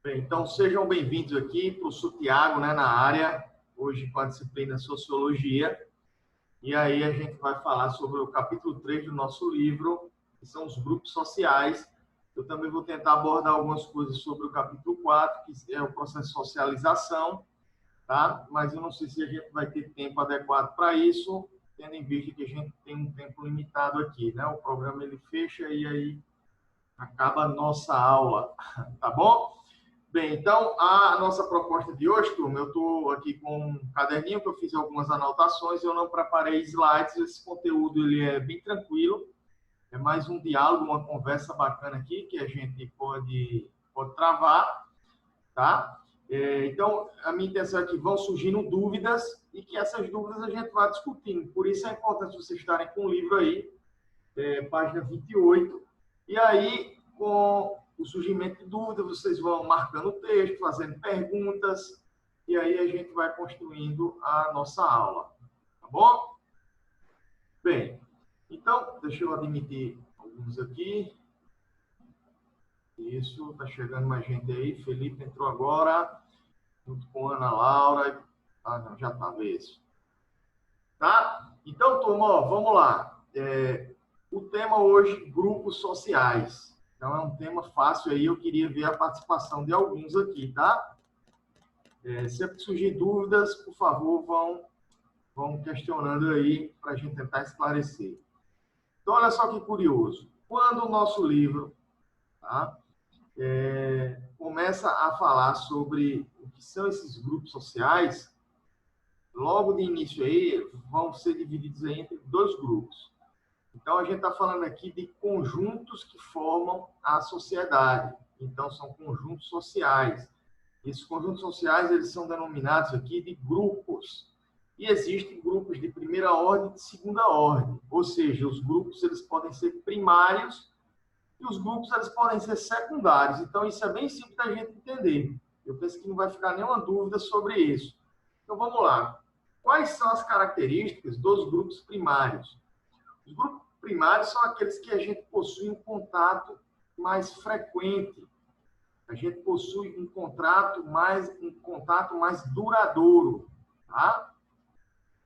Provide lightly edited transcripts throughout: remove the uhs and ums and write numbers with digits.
Bem, então sejam bem-vindos aqui, professor Tiago, né, na área, hoje com a disciplina Sociologia. E aí a gente vai falar sobre o capítulo 3 do nosso livro, que são os grupos sociais. Eu também vou tentar abordar algumas coisas sobre o capítulo 4, que é o processo de socialização, tá? Mas eu não sei se a gente vai ter tempo adequado para isso, tendo em vista que a gente tem um tempo limitado aqui, né? O programa ele fecha e aí acaba a nossa aula, tá bom? Bem, então, a nossa proposta de hoje, turma, eu estou aqui com um caderninho que eu fiz algumas anotações, eu não preparei slides, esse conteúdo ele é bem tranquilo, é mais um diálogo, uma conversa bacana aqui, que a gente pode travar, tá? Então, a minha intenção é que vão surgindo dúvidas e que essas dúvidas a gente vai discutindo, por isso é importante vocês estarem com o livro aí, página 28, e aí, com o surgimento de dúvidas, vocês vão marcando o texto, fazendo perguntas, e aí a gente vai construindo a nossa aula, tá bom? Bem, então, deixa eu admitir alguns aqui. Isso, tá chegando mais gente aí. Felipe entrou agora, junto com Ana Laura. Ah, não, já estava isso. Tá? Então, turma, ó, vamos lá. O tema hoje, grupos sociais. Então, é um tema fácil aí, eu queria ver a participação de alguns aqui, tá? Sempre que surgir dúvidas, por favor, vão questionando aí para a gente tentar esclarecer. Então, olha só que curioso. Quando o nosso livro, tá, começa a falar sobre o que são esses grupos sociais, logo de início aí, vão ser divididos aí entre dois grupos. Então, a gente está falando aqui de conjuntos que formam a sociedade. Então, são conjuntos sociais. Esses conjuntos sociais, eles são denominados aqui de grupos. E existem grupos de primeira ordem e de segunda ordem. Ou seja, os grupos, eles podem ser primários e os grupos, eles podem ser secundários. Então, isso é bem simples da gente entender. Eu penso que não vai ficar nenhuma dúvida sobre isso. Então, vamos lá. Quais são as características dos grupos primários? Os grupos primários são aqueles que a gente possui um contato mais frequente. A gente possui um contato mais duradouro, tá?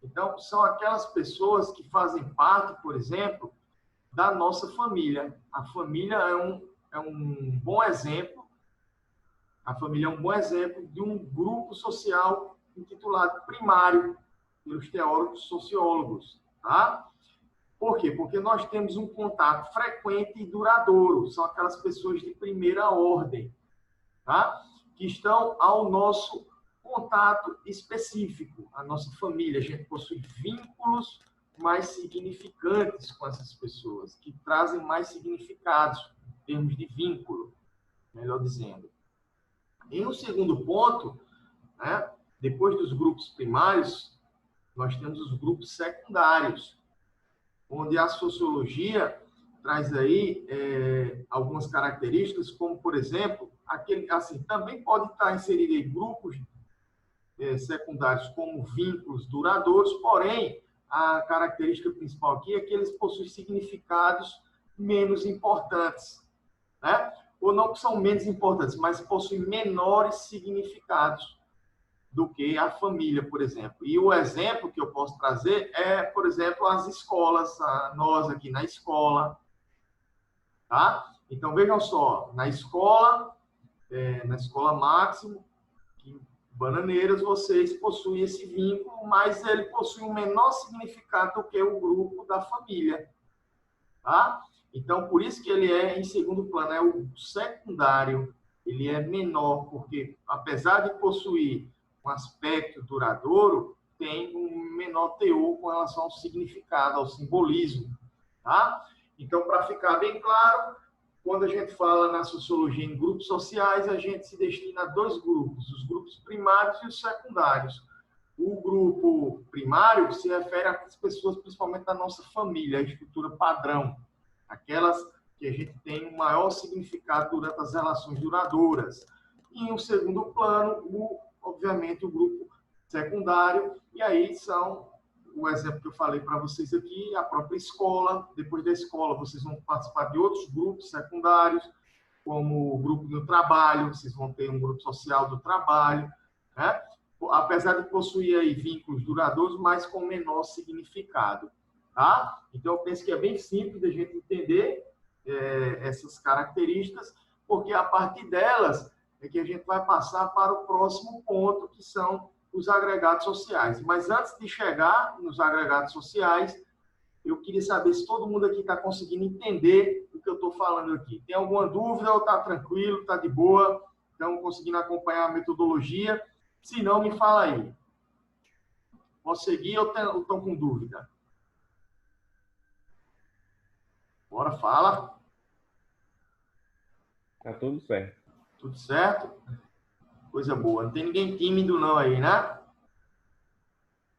Então, são aquelas pessoas que fazem parte, por exemplo, da nossa família. A família é um bom exemplo. A família é um bom exemplo de um grupo social intitulado primário, pelos teóricos sociólogos, tá? Por quê? Porque nós temos um contato frequente e duradouro. São aquelas pessoas de primeira ordem, tá? Que estão ao nosso contato específico, a nossa família. A gente possui vínculos mais significantes com essas pessoas, que trazem mais significados em termos de vínculo, melhor dizendo. Em um segundo ponto, né, depois dos grupos primários, nós temos os grupos secundários, onde a sociologia traz aí algumas características, como, por exemplo, também pode estar inserido em grupos secundários como vínculos duradouros, porém, a característica principal aqui é que eles possuem significados menos importantes, né? Ou não que são menos importantes, mas possuem menores significados do que a família, por exemplo. E o exemplo que eu posso trazer é, por exemplo, as escolas, nós aqui na escola, tá? Então, vejam só, na escola Máximo, em Bananeiras, vocês possuem esse vínculo, mas ele possui um menor significado do que o grupo da família, tá? Então, por isso que ele é em segundo plano, é o secundário, ele é menor, porque apesar de possuir um aspecto duradouro, tem um menor teor com relação ao significado, ao simbolismo, tá? Então, para ficar bem claro, quando a gente fala na sociologia em grupos sociais, a gente se destina a dois grupos, os grupos primários e os secundários. O grupo primário se refere às pessoas, principalmente da nossa família, a estrutura padrão, aquelas que a gente tem um maior significado durante as relações duradouras. E, em um segundo plano, obviamente, o grupo secundário, e aí são o exemplo que eu falei para vocês aqui, a própria escola. Depois da escola, vocês vão participar de outros grupos secundários, como o grupo do trabalho, vocês vão ter um grupo social do trabalho, né? Apesar de possuir aí vínculos duradouros, mas com menor significado, tá? Então, eu penso que é bem simples da gente entender essas características, porque a partir delas é que a gente vai passar para o próximo ponto, que são os agregados sociais. Mas antes de chegar nos agregados sociais, eu queria saber se todo mundo aqui está conseguindo entender o que eu estou falando aqui. Tem alguma dúvida ou está tranquilo, está de boa? Estão conseguindo acompanhar a metodologia? Se não, me fala aí. Posso seguir ou estão com dúvida? Bora, fala. Tá tudo certo. Tudo certo? Coisa boa. Não tem ninguém tímido não aí, né?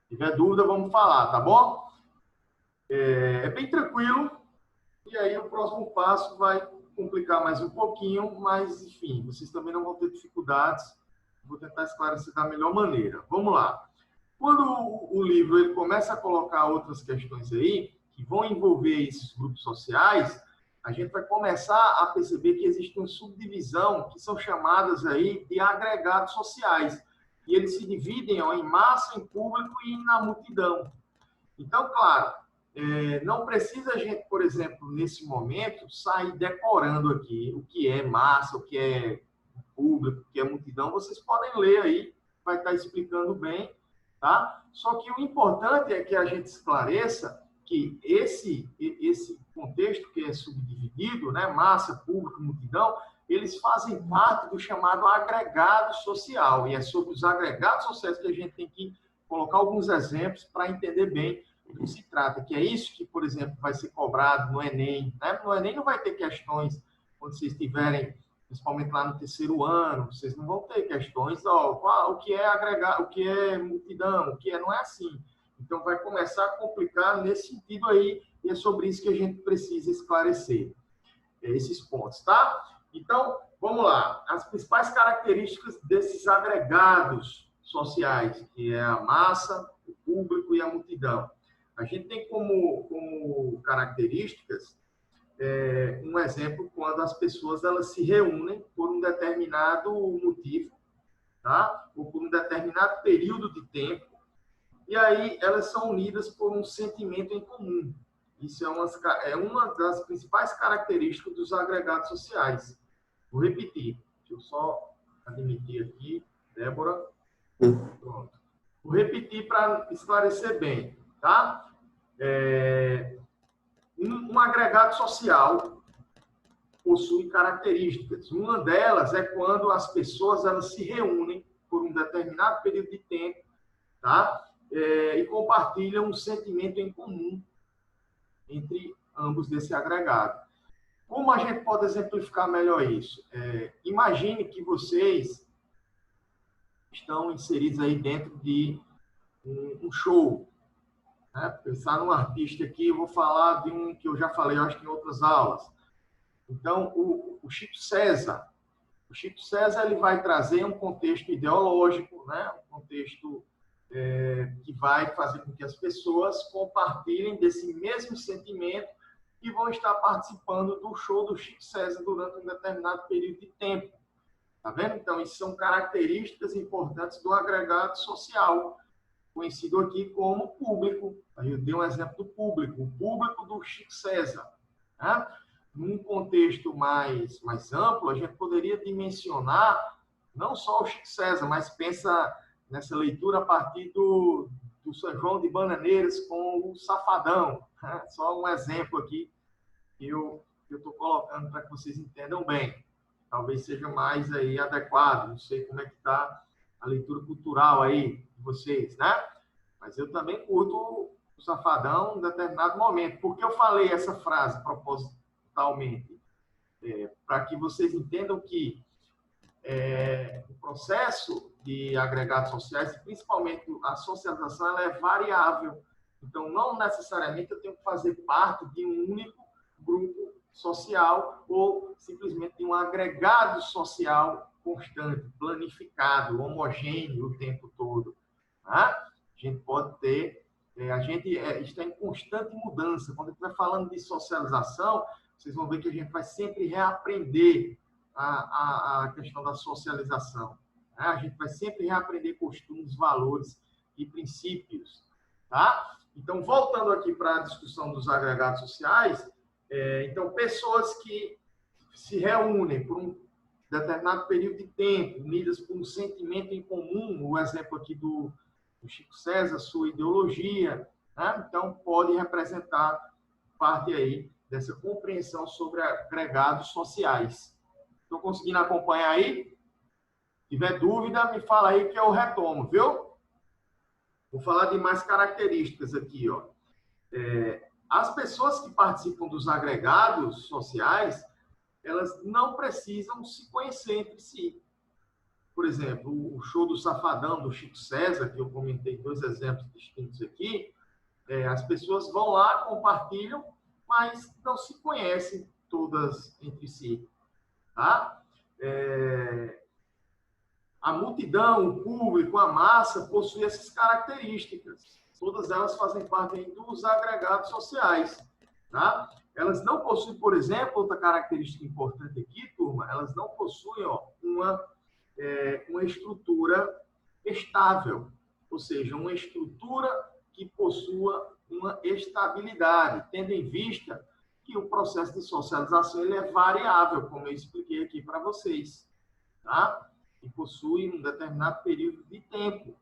Se tiver dúvida, vamos falar, tá bom? É bem tranquilo. E aí o próximo passo vai complicar mais um pouquinho, mas, enfim, vocês também não vão ter dificuldades. Vou tentar esclarecer da melhor maneira. Vamos lá. Quando o livro ele começa a colocar outras questões aí, que vão envolver esses grupos sociais, a gente vai começar a perceber que existe uma subdivisão que são chamadas aí de agregados sociais. E eles se dividem em massa, em público e na multidão. Então, claro, não precisa a gente, por exemplo, nesse momento, sair decorando aqui o que é massa, o que é público, o que é multidão. Vocês podem ler aí, vai estar explicando bem, tá? Só que o importante é que a gente esclareça que esse contexto que é subdividido, né, massa, público, multidão, eles fazem parte do chamado agregado social. E é sobre os agregados sociais que a gente tem que colocar alguns exemplos para entender bem do que se trata. Que é isso que, por exemplo, vai ser cobrado no Enem. Né? No Enem não vai ter questões quando vocês estiverem, principalmente lá no terceiro ano, vocês não vão ter questões, o que é agregar, o que é multidão, o que não é assim. Então, vai começar a complicar nesse sentido aí, e é sobre isso que a gente precisa esclarecer esses pontos, tá? Então, vamos lá. As principais características desses agregados sociais, que é a massa, o público e a multidão. A gente tem como características um exemplo quando as pessoas elas se reúnem por um determinado motivo, tá? Ou por um determinado período de tempo, e aí elas são unidas por um sentimento em comum. Isso é uma das principais características dos agregados sociais. Vou repetir. Deixa eu só admitir aqui, Débora. Pronto. Vou repetir para esclarecer bem, tá? Um agregado social possui características. Uma delas é quando as pessoas elas se reúnem por um determinado período de tempo, tá? E compartilham um sentimento em comum entre ambos desse agregado. Como a gente pode exemplificar melhor isso? Imagine que vocês estão inseridos aí dentro de um show. Né? Pensar num artista aqui, eu vou falar de um que eu já falei, eu acho que em outras aulas. Então, o Chico César. O Chico César ele vai trazer um contexto ideológico, né? Um contexto que vai fazer com que as pessoas compartilhem desse mesmo sentimento e vão estar participando do show do Chico César durante um determinado período de tempo. Tá vendo? Então, isso são características importantes do agregado social, conhecido aqui como público. Eu dei um exemplo do público, o público do Chico César. Né? Num contexto mais amplo, a gente poderia dimensionar não só o Chico César, mas pensa nessa leitura a partir do São João de Bananeiras com o Safadão. Né? Só um exemplo aqui que eu estou colocando para que vocês entendam bem. Talvez seja mais aí adequado, não sei como é que está a leitura cultural aí de vocês, né? Mas eu também curto o Safadão em determinado momento. Por que eu falei essa frase propositalmente? Para que vocês entendam que o processo de agregados sociais, principalmente a socialização, ela é variável. Então, não necessariamente eu tenho que fazer parte de um único grupo social ou simplesmente de um agregado social constante, planificado, homogêneo o tempo todo. Tá? A gente pode ter, a gente está em constante mudança. Quando a gente vai falando de socialização, vocês vão ver que a gente vai sempre reaprender a questão da socialização. Né? A gente vai sempre reaprender costumes, valores e princípios. Tá? Então, voltando aqui para a discussão dos agregados sociais, então, pessoas que se reúnem por um determinado período de tempo, unidas por um sentimento em comum, o exemplo aqui do Chico César, sua ideologia, né? Então, pode representar parte aí dessa compreensão sobre agregados sociais. Estão conseguindo acompanhar aí? Se tiver dúvida, me fala aí que eu retomo, viu? Vou falar de mais características aqui, ó. As pessoas que participam dos agregados sociais, elas não precisam se conhecer entre si. Por exemplo, o show do Safadão, do Chico César, que eu comentei 2 exemplos distintos aqui, as pessoas vão lá, compartilham, mas não se conhecem todas entre si. Tá? A multidão, o público, a massa, possui essas características. Todas elas fazem parte dos agregados sociais. Tá? Elas não possuem, por exemplo, outra característica importante aqui, turma, elas não possuem uma estrutura estável, ou seja, uma estrutura que possua uma estabilidade, tendo em vista que o processo de socialização ele é variável, como eu expliquei aqui para vocês, tá? E possui um determinado período de tempo.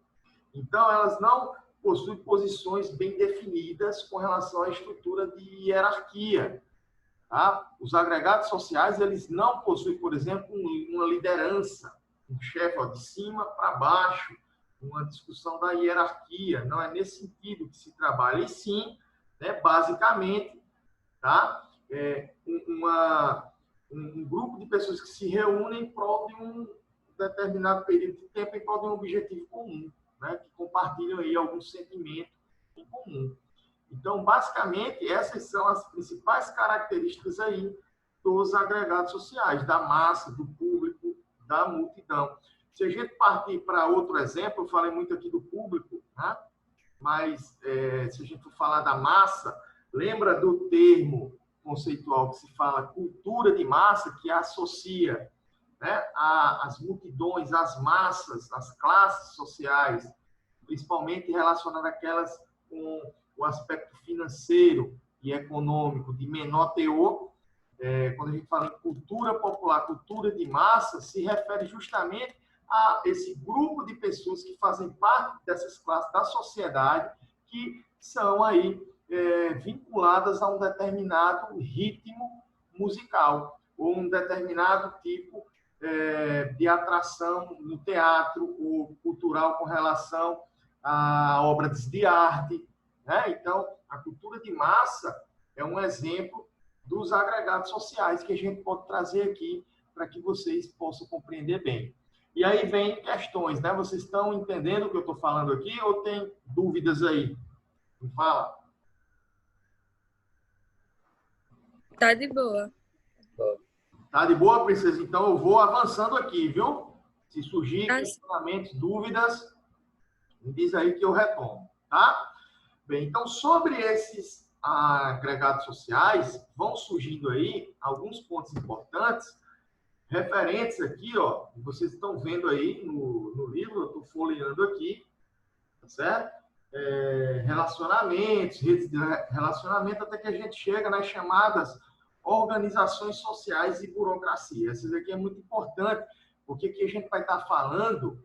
Então, elas não possuem posições bem definidas com relação à estrutura de hierarquia. Tá? Os agregados sociais, eles não possuem, por exemplo, uma liderança, um chefe de cima para baixo, uma discussão da hierarquia. Não é nesse sentido que se trabalha, e sim, né, basicamente, tá? Um grupo de pessoas que se reúnem em prol de um determinado período de tempo, em prol de um objetivo comum, né, que compartilham aí algum sentimento em comum. Então, basicamente, essas são as principais características aí dos agregados sociais, da massa, do público, da multidão. Se a gente partir para outro exemplo, eu falei muito aqui do público, né? Mas se a gente for falar da massa, lembra do termo conceitual que se fala cultura de massa, que associa, né, as multidões, as massas, as classes sociais, principalmente relacionadas àquelas com o aspecto financeiro e econômico de menor teor. Quando a gente fala em cultura popular, cultura de massa, se refere justamente a esse grupo de pessoas que fazem parte dessas classes da sociedade, que são aí vinculadas a um determinado ritmo musical, ou um determinado tipo de atração no teatro ou cultural com relação a obras de arte, né? Então, a cultura de massa é um exemplo dos agregados sociais que a gente pode trazer aqui para que vocês possam compreender bem. E aí vem questões, né? Vocês estão entendendo o que eu estou falando aqui ou tem dúvidas aí? Me fala. Tá de boa. Tá de boa, princesa? Então eu vou avançando aqui, viu? Se surgir questionamentos, dúvidas, me diz aí que eu retomo, tá? Bem, então sobre esses agregados sociais, vão surgindo aí alguns pontos importantes, referentes aqui, ó, vocês estão vendo aí no livro, eu estou folheando aqui, tá certo? Relacionamentos, redes de relacionamento, até que a gente chega nas chamadas organizações sociais e burocracia. Essas aqui é muito importante, porque aqui a gente vai estar falando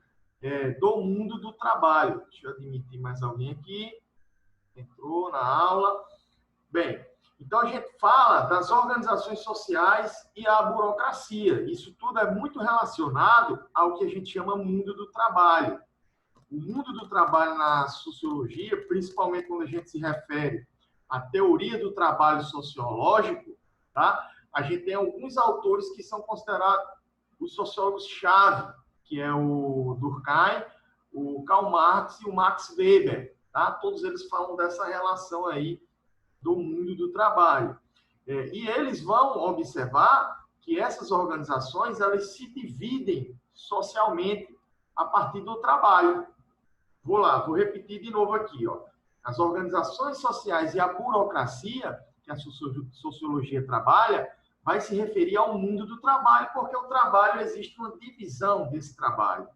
do mundo do trabalho. Deixa eu admitir mais alguém aqui. Entrou na aula. Bem, então a gente fala das organizações sociais e a burocracia. Isso tudo é muito relacionado ao que a gente chama mundo do trabalho. O mundo do trabalho na sociologia, principalmente quando a gente se refere à teoria do trabalho sociológico, tá? A gente tem alguns autores que são considerados os sociólogos-chave, que é o Durkheim, o Karl Marx e o Max Weber. Tá? Todos eles falam dessa relação aí do mundo do trabalho. E eles vão observar que essas organizações elas se dividem socialmente a partir do trabalho. Vou repetir de novo aqui. Ó. As organizações sociais e a burocracia, que a sociologia trabalha, vai se referir ao mundo do trabalho, porque o trabalho existe uma divisão desse trabalho,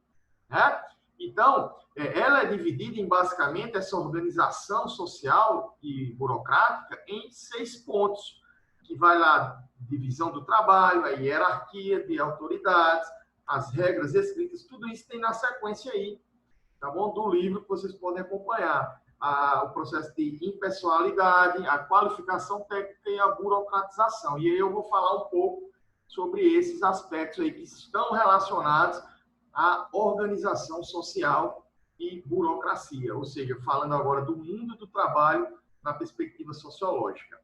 né? Então, ela é dividida em, basicamente, essa organização social e burocrática em 6 pontos, que vai lá, divisão do trabalho, a hierarquia de autoridades, as regras escritas, tudo isso tem na sequência aí, tá bom? Do livro que vocês podem acompanhar. O processo de impessoalidade, a qualificação técnica e a burocratização. E aí eu vou falar um pouco sobre esses aspectos aí que estão relacionados à organização social e burocracia, ou seja, falando agora do mundo do trabalho na perspectiva sociológica.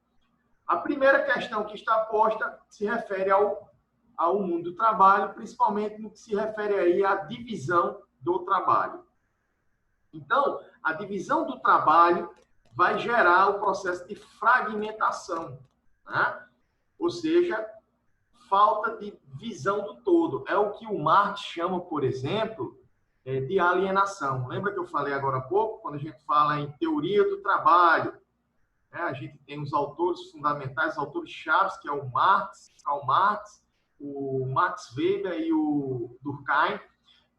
A primeira questão que está posta se refere ao mundo do trabalho, principalmente no que se refere aí à divisão do trabalho. Então, a divisão do trabalho vai gerar o processo de fragmentação, né? Ou seja, falta de visão do todo. É o que o Marx chama, por exemplo, de alienação. Lembra que eu falei agora há pouco, quando a gente fala em teoria do trabalho, né? A gente tem os autores fundamentais, os autores chaves, que é o Marx, Karl Marx, o Max Weber e o Durkheim.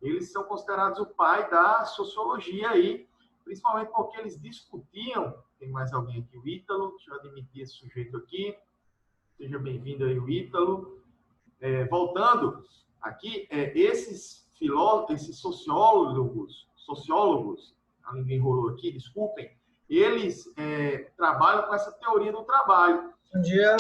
Eles são considerados o pai da sociologia aí, principalmente porque eles discutiam. Tem mais alguém aqui? O Ítalo. Deixa eu admitir esse sujeito aqui. Seja bem-vindo aí, o Ítalo. Voltando aqui, esses filósofos, esses sociólogos, a língua enrolou aqui, desculpem, eles trabalham com essa teoria do trabalho. Bom dia.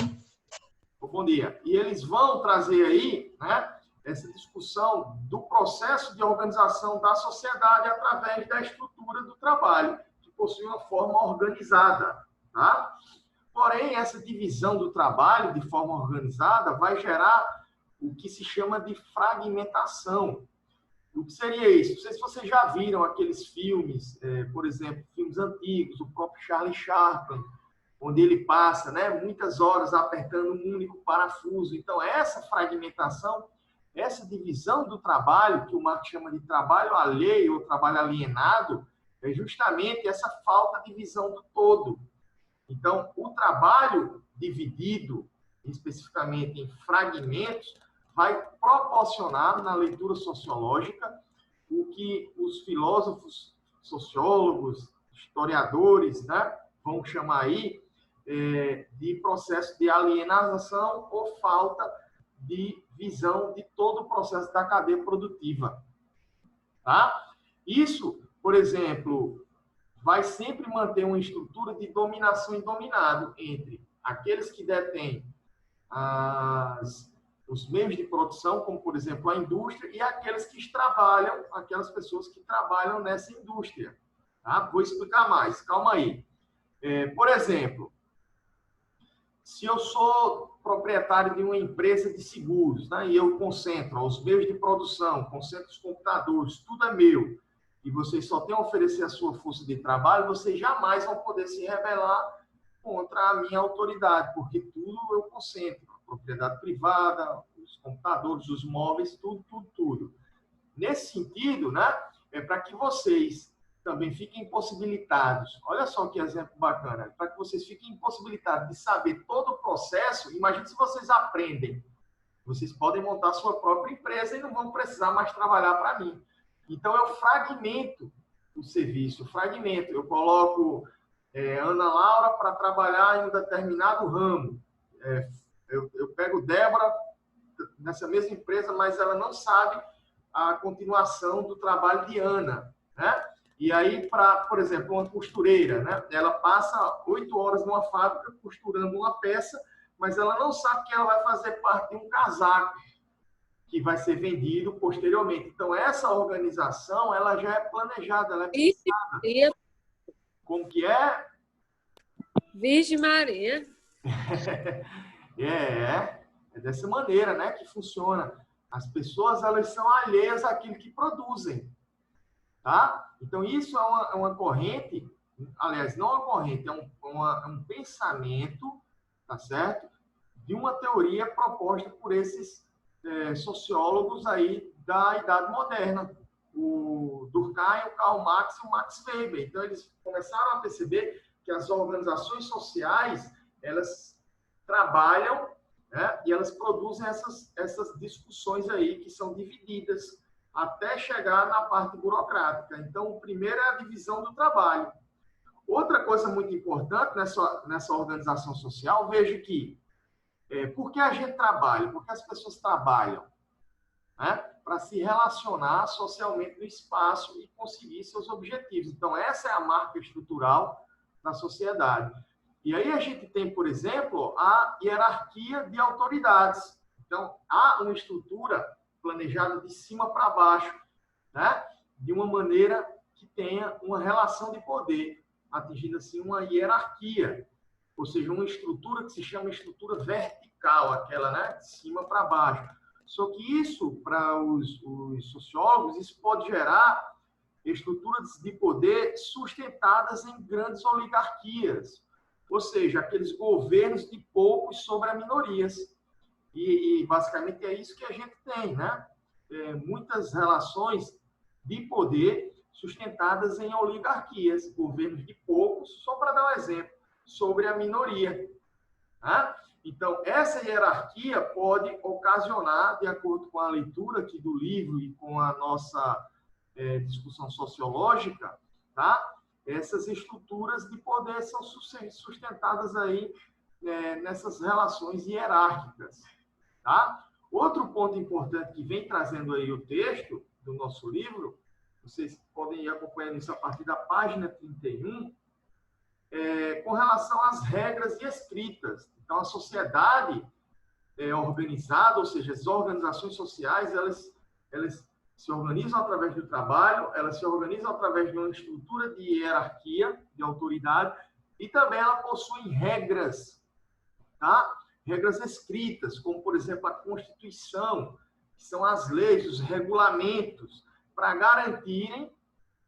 Bom dia. E eles vão trazer aí, né, essa discussão do processo de organização da sociedade através da estrutura do trabalho, que possui uma forma organizada, tá? Porém, essa divisão do trabalho de forma organizada vai gerar o que se chama de fragmentação. O que seria isso? Não sei se vocês já viram aqueles filmes, por exemplo, filmes antigos, o próprio Charlie Chaplin, onde ele passa, né, muitas horas apertando um único parafuso. Então, essa fragmentação, essa divisão do trabalho, que o Marx chama de trabalho alheio ou trabalho alienado, é justamente essa falta de visão do todo. Então, o trabalho dividido, especificamente em fragmentos, vai proporcionar, na leitura sociológica, o que os filósofos, sociólogos, historiadores, né, vão chamar aí de processo de alienação ou falta de visão de todo o processo da cadeia produtiva. Tá? Isso, por exemplo, vai sempre manter uma estrutura de dominação e dominado entre aqueles que detêm os meios de produção, como, por exemplo, a indústria, e aqueles que trabalham, aquelas pessoas que trabalham nessa indústria. Tá? Vou explicar mais, calma aí. Por exemplo, se eu sou proprietário de uma empresa de seguros, né, e eu concentro os meios de produção, concentro os computadores, tudo é meu, e vocês só têm a oferecer a sua força de trabalho, vocês jamais vão poder se rebelar contra a minha autoridade, porque tudo eu concentro, a propriedade privada, os computadores, os móveis, tudo. Nesse sentido, né, para que vocês também fiquem impossibilitados. Olha só que exemplo bacana. Para que vocês fiquem impossibilitados de saber todo o processo, imagine se vocês aprendem. Vocês podem montar sua própria empresa e não vão precisar mais trabalhar para mim. Então, eu fragmento o serviço, fragmento. Eu coloco Ana Laura para trabalhar em um determinado ramo. Eu pego Débora nessa mesma empresa, mas ela não sabe a continuação do trabalho de Ana, né? E aí, por exemplo, uma costureira, né? Ela passa 8 horas numa fábrica costurando uma peça, mas ela não sabe que ela vai fazer parte de um casaco que vai ser vendido posteriormente. Então, essa organização, ela já é planejada, ela é pensada. Maria. Como que é? Virgem Maria. É dessa maneira, né, que funciona. As pessoas, elas são alheias àquilo que produzem. Tá? Então, isso é uma corrente, aliás, não é uma corrente, é um pensamento, tá certo? De uma teoria proposta por esses sociólogos aí da Idade Moderna, o Durkheim, o Karl Marx e o Max Weber. Então, eles começaram a perceber que as organizações sociais, elas trabalham né? E elas produzem essas discussões aí que são divididas até chegar na parte burocrática. Então, o primeiro é a divisão do trabalho. Outra coisa muito importante nessa organização social, veja que por que a gente trabalha? Porque as pessoas trabalham, né? Para se relacionar socialmente no espaço e conseguir seus objetivos. Então, essa é a marca estrutural da sociedade. E aí a gente tem, por exemplo, a hierarquia de autoridades. Então, há uma estrutura planejada de cima para baixo, né? De uma maneira que tenha uma relação de poder, atingindo assim uma hierarquia, ou seja, uma estrutura que se chama estrutura vertical, aquela, né, de cima para baixo. Só que isso, para os sociólogos, isso pode gerar estruturas de poder sustentadas em grandes oligarquias, ou seja, aqueles governos de poucos sobre as minorias. E basicamente é isso que a gente tem, né? Muitas relações de poder sustentadas em oligarquias, governos de poucos, só para dar um exemplo, sobre a minoria. Né? Então, essa hierarquia pode ocasionar, de acordo com a leitura aqui do livro e com a nossa discussão sociológica, tá? Essas estruturas de poder são sustentadas aí nessas relações hierárquicas. Tá? Outro ponto importante que vem trazendo aí o texto do nosso livro, vocês podem ir acompanhando isso a partir da página 31, com relação às regras e escritas. Então, a sociedade organizada, ou seja, as organizações sociais, elas se organizam através do trabalho, elas se organizam através de uma estrutura de hierarquia, de autoridade, e também ela possui regras, tá? Regras escritas, como, por exemplo, a Constituição, que são as leis, os regulamentos, para garantirem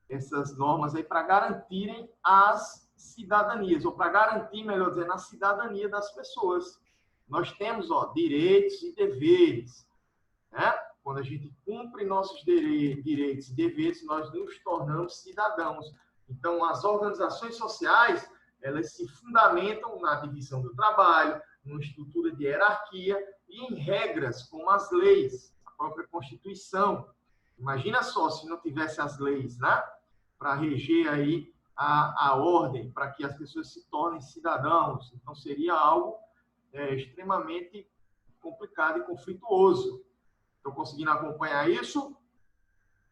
essas normas aí, para garantirem as cidadanias, ou para garantir, melhor dizendo, a cidadania das pessoas. Nós temos, direitos e deveres, né? Quando a gente cumpre nossos direitos e deveres, nós nos tornamos cidadãos. Então, as organizações sociais, elas se fundamentam na divisão do trabalho, numa estrutura de hierarquia e em regras, como as leis, a própria Constituição. Imagina só se não tivesse as leis, né? Para reger aí a ordem, para que as pessoas se tornem cidadãos. Então, seria algo extremamente complicado e conflituoso. Estou conseguindo acompanhar isso?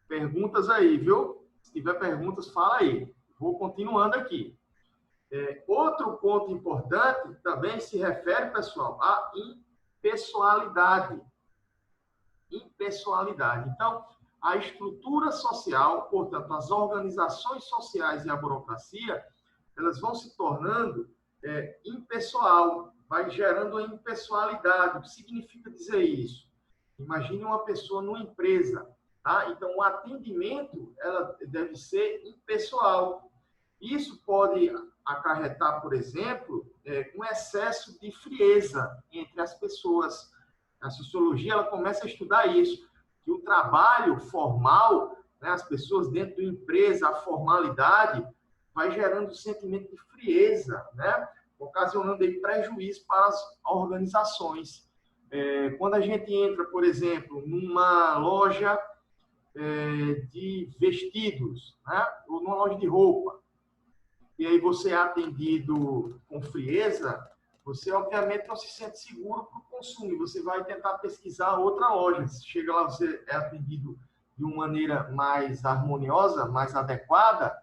Perguntas aí, viu? Se tiver perguntas, fala aí. Vou continuando aqui. Outro ponto importante também se refere, pessoal, à impessoalidade. Impessoalidade. Então, a estrutura social, portanto, as organizações sociais e a burocracia, elas vão se tornando impessoal, vai gerando a impessoalidade. O que significa dizer isso? Imagine uma pessoa numa empresa, tá? Então, o atendimento ela deve ser impessoal. Isso pode acarretar, por exemplo, um excesso de frieza entre as pessoas. A sociologia ela começa a estudar isso, que o trabalho formal, né, as pessoas dentro da empresa, a formalidade, vai gerando um sentimento de frieza, né, ocasionando aí prejuízo para as organizações. Quando a gente entra, por exemplo, numa loja de vestidos, né, ou numa loja de roupa, e aí você é atendido com frieza, você obviamente não se sente seguro para o consumo, e você vai tentar pesquisar outra loja. Se chega lá, você é atendido de uma maneira mais harmoniosa, mais adequada,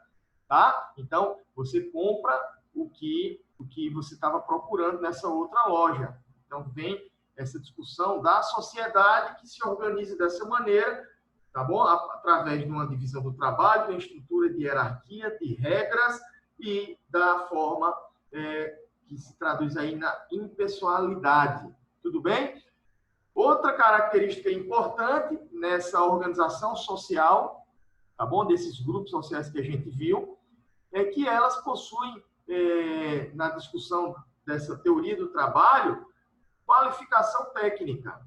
tá? Então, você compra o que você estava procurando nessa outra loja. Então, vem essa discussão da sociedade que se organiza dessa maneira, tá bom? Através de uma divisão do trabalho, de uma estrutura de hierarquia, de regras e da forma que se traduz aí na impessoalidade. Tudo bem? Outra característica importante nessa organização social, tá bom? Desses grupos sociais que a gente viu, é que elas possuem, na discussão dessa teoria do trabalho, qualificação técnica.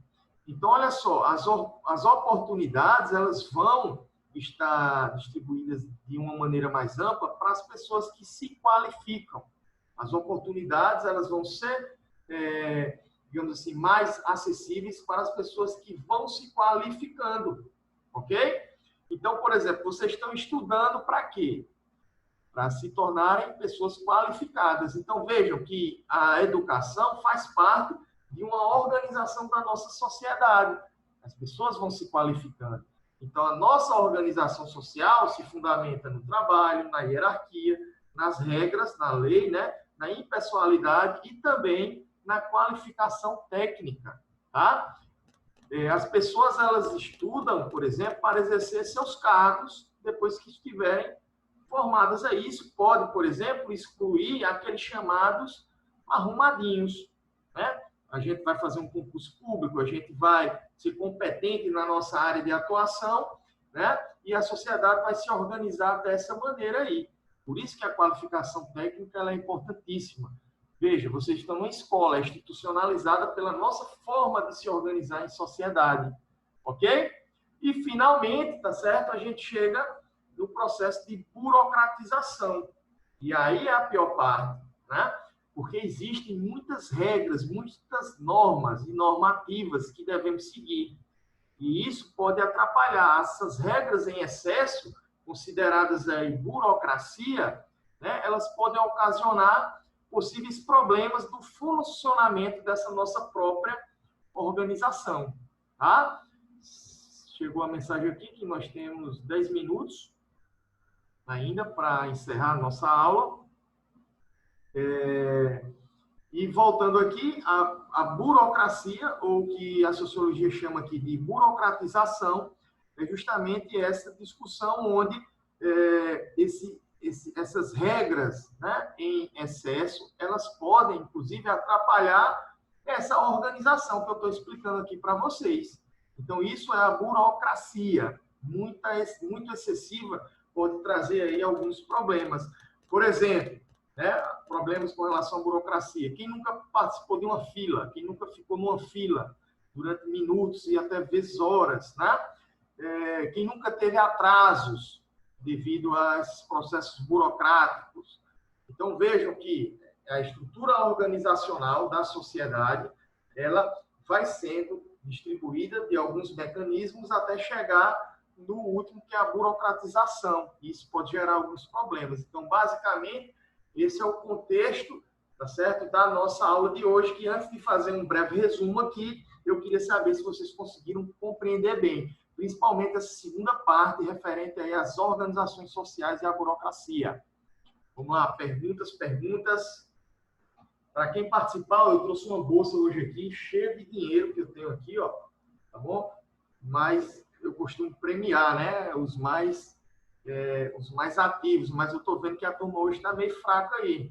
Então, olha só, as oportunidades elas vão estar distribuídas de uma maneira mais ampla para as pessoas que se qualificam. As oportunidades elas vão ser digamos assim, mais acessíveis para as pessoas que vão se qualificando, ok? Então, por exemplo, vocês estão estudando para quê? Para se tornarem pessoas qualificadas. Então, vejam que a educação faz parte de uma organização da nossa sociedade. As pessoas vão se qualificando. Então, a nossa organização social se fundamenta no trabalho, na hierarquia, nas regras, na lei, né? Na impessoalidade e também na qualificação técnica, tá? As pessoas, elas estudam, por exemplo, para exercer seus cargos depois que estiverem formadas aí. Isso pode, por exemplo, excluir aqueles chamados arrumadinhos, né? A gente vai fazer um concurso público, a gente vai ser competente na nossa área de atuação, né? E a sociedade vai se organizar dessa maneira aí. Por isso que a qualificação técnica ela é importantíssima. Veja, vocês estão numa escola institucionalizada pela nossa forma de se organizar em sociedade, ok? E, finalmente, tá certo? A gente chega no processo de burocratização. E aí é a pior parte, né? Porque existem muitas regras, muitas normas e normativas que devemos seguir. E isso pode atrapalhar. Essas regras em excesso, consideradas aí burocracia, né? Elas podem ocasionar possíveis problemas do funcionamento dessa nossa própria organização, tá? Chegou a mensagem aqui que nós temos 10 minutos ainda para encerrar a nossa aula. E voltando aqui, a burocracia, ou que a sociologia chama aqui de burocratização, é justamente essa discussão onde essas regras, né, em excesso, elas podem, inclusive, atrapalhar essa organização que eu estou explicando aqui para vocês. Então, isso é a burocracia, muito excessiva, pode trazer aí alguns problemas. Por exemplo, né, problemas com relação à burocracia. Quem nunca participou de uma fila? Quem nunca ficou numa fila durante minutos e até vezes horas, né? Quem nunca teve atrasos devido a esses processos burocráticos? Então, vejam que a estrutura organizacional da sociedade, ela vai sendo distribuída de alguns mecanismos até chegar no último, que é a burocratização. Isso pode gerar alguns problemas. Então, basicamente, esse é o contexto, tá certo, da nossa aula de hoje, que antes de fazer um breve resumo aqui, eu queria saber se vocês conseguiram compreender bem, principalmente essa segunda parte referente aí às organizações sociais e à burocracia. Vamos lá, perguntas. Para quem participar, eu trouxe uma bolsa hoje aqui, cheia de dinheiro que eu tenho aqui, ó, tá bom? Mas eu costumo premiar, né, os mais ativos, mas eu estou vendo que a turma hoje está meio fraca aí.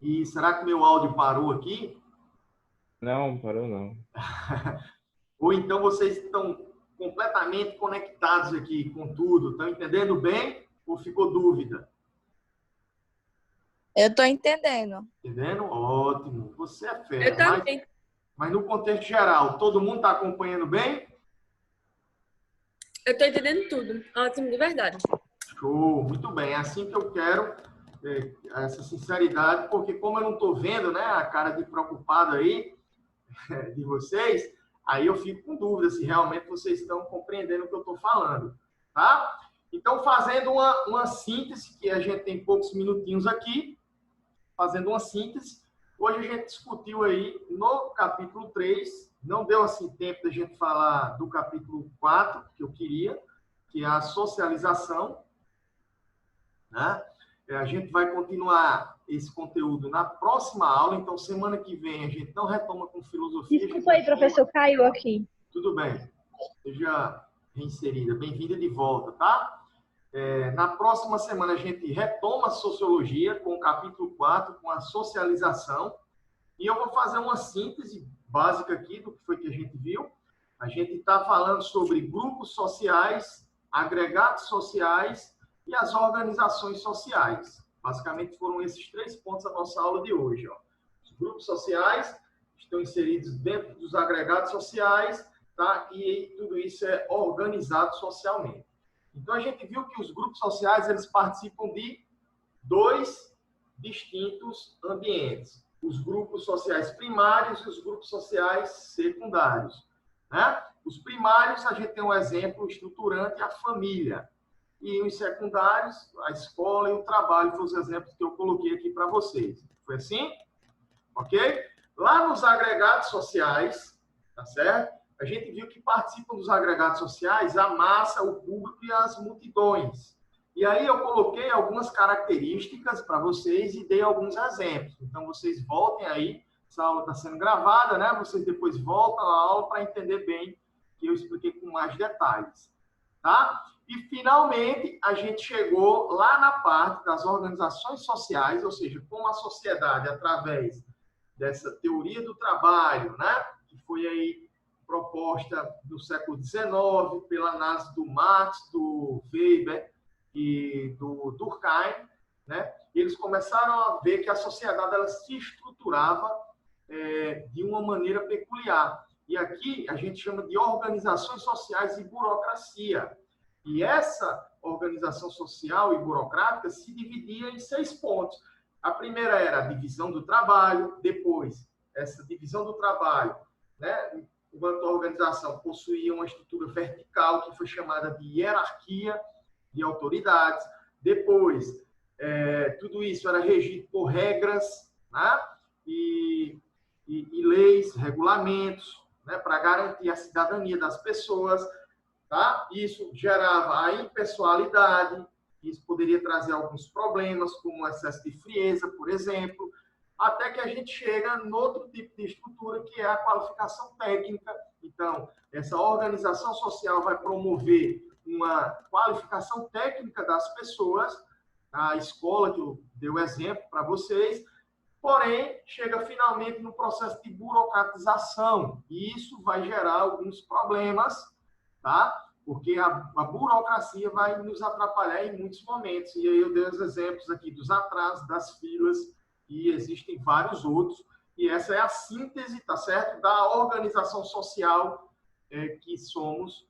E será que meu áudio parou aqui? Não, parou não. Ou então vocês estão completamente conectados aqui com tudo? Estão entendendo bem ou ficou dúvida? Eu estou entendendo. Entendendo? Ótimo. Você é fera. Eu também. Mas no contexto geral, todo mundo está acompanhando bem? Eu estou entendendo tudo. Ótimo, de verdade. Show, muito bem. É assim que eu quero, essa sinceridade, porque como eu não estou vendo, né, a cara de preocupado aí de vocês, aí eu fico com dúvida se realmente vocês estão compreendendo o que eu estou falando, tá? Então, fazendo uma síntese, que a gente tem poucos minutinhos aqui, fazendo uma síntese, hoje a gente discutiu aí no capítulo 3, não deu assim tempo da gente falar do capítulo 4, que eu queria, que é a socialização, né? A gente vai continuar esse conteúdo na próxima aula, então semana que vem a gente não retoma com filosofia. Desculpa aí, professor, caiu aqui. Tudo bem, seja reinserida, bem-vinda de volta, tá? Na próxima semana a gente retoma a sociologia com o capítulo 4, com a socialização, e eu vou fazer uma síntese básica aqui do que foi que a gente viu. A gente está falando sobre grupos sociais, agregados sociais e as organizações sociais. Basicamente foram esses 3 pontos da nossa aula de hoje, ó. Os grupos sociais estão inseridos dentro dos agregados sociais, tá? E tudo isso é organizado socialmente. Então, a gente viu que os grupos sociais, eles participam de dois distintos ambientes. Os grupos sociais primários e os grupos sociais secundários, né? Os primários, a gente tem um exemplo estruturante, a família. E os secundários, a escola e o trabalho, foram os exemplos que eu coloquei aqui para vocês. Foi assim? Ok? Lá nos agregados sociais, tá certo? A gente viu que participam dos agregados sociais a massa, o público e as multidões. E aí eu coloquei algumas características para vocês e dei alguns exemplos. Então, vocês voltem aí, essa aula está sendo gravada, né? Vocês depois voltam à aula para entender bem, que eu expliquei com mais detalhes, tá? E, finalmente, a gente chegou lá na parte das organizações sociais, ou seja, como a sociedade, através dessa teoria do trabalho, né? Que foi aí proposta no século XIX, pela análise do Marx, do Weber e do Durkheim, né? Eles começaram a ver que a sociedade ela se estruturava de uma maneira peculiar. E aqui a gente chama de organizações sociais e burocracia. E essa organização social e burocrática se dividia em 6 pontos. A primeira era a divisão do trabalho, depois, essa divisão do trabalho, né? Enquanto a organização possuía uma estrutura vertical, que foi chamada de hierarquia de autoridades. Depois, tudo isso era regido por regras, né? e leis, regulamentos, né? Para garantir a cidadania das pessoas. Tá? Isso gerava a impessoalidade, isso poderia trazer alguns problemas, como excesso de frieza, por exemplo, até que a gente chega no outro tipo de estrutura, que é a qualificação técnica. Então, essa organização social vai promover uma qualificação técnica das pessoas, a escola, que eu dei o exemplo para vocês, porém, chega finalmente no processo de burocratização, e isso vai gerar alguns problemas, tá? Porque a burocracia vai nos atrapalhar em muitos momentos. E aí eu dei os exemplos aqui dos atrasos, das filas, e existem vários outros. E essa é a síntese, tá certo? Da organização social que somos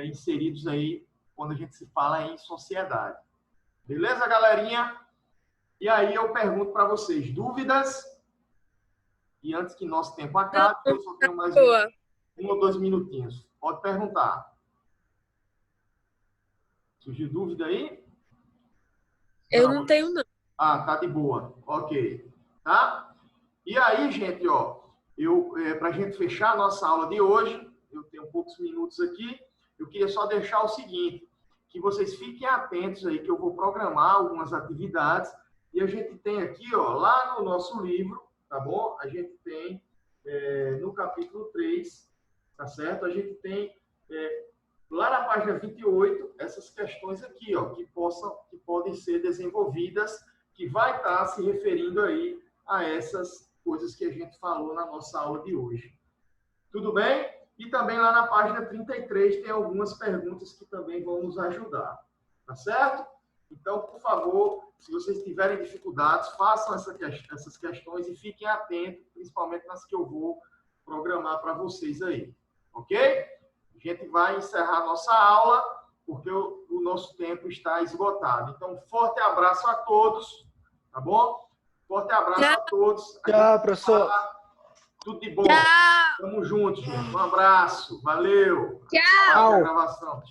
inseridos aí quando a gente se fala em sociedade. Beleza, galerinha? E aí eu pergunto para vocês, dúvidas? E antes que nosso tempo acabe, eu só tenho mais um ou 2 minutinhos. Pode perguntar. Surgiu dúvida aí? Eu não tenho, não. Ah, tá de boa. Ok. Tá? E aí, gente, ó, para a gente fechar a nossa aula de hoje, eu tenho poucos minutos aqui, eu queria só deixar o seguinte, que vocês fiquem atentos aí, que eu vou programar algumas atividades, e a gente tem aqui, ó, lá no nosso livro, tá bom? A gente tem, no capítulo 3, tá certo? A gente tem... lá na página 28, essas questões aqui, ó, que podem ser desenvolvidas, que vai estar se referindo aí a essas coisas que a gente falou na nossa aula de hoje. Tudo bem? E também lá na página 33 tem algumas perguntas que também vão nos ajudar. Tá certo? Então, por favor, se vocês tiverem dificuldades, façam essas questões e fiquem atentos, principalmente nas que eu vou programar para vocês aí. Ok? A gente vai encerrar a nossa aula, porque o nosso tempo está esgotado. Então, forte abraço a todos, tá bom? Forte abraço a todos. Tchau, professor. Tudo de bom. Tamo juntos, gente. Um abraço. Valeu. Tchau. Até a gravação.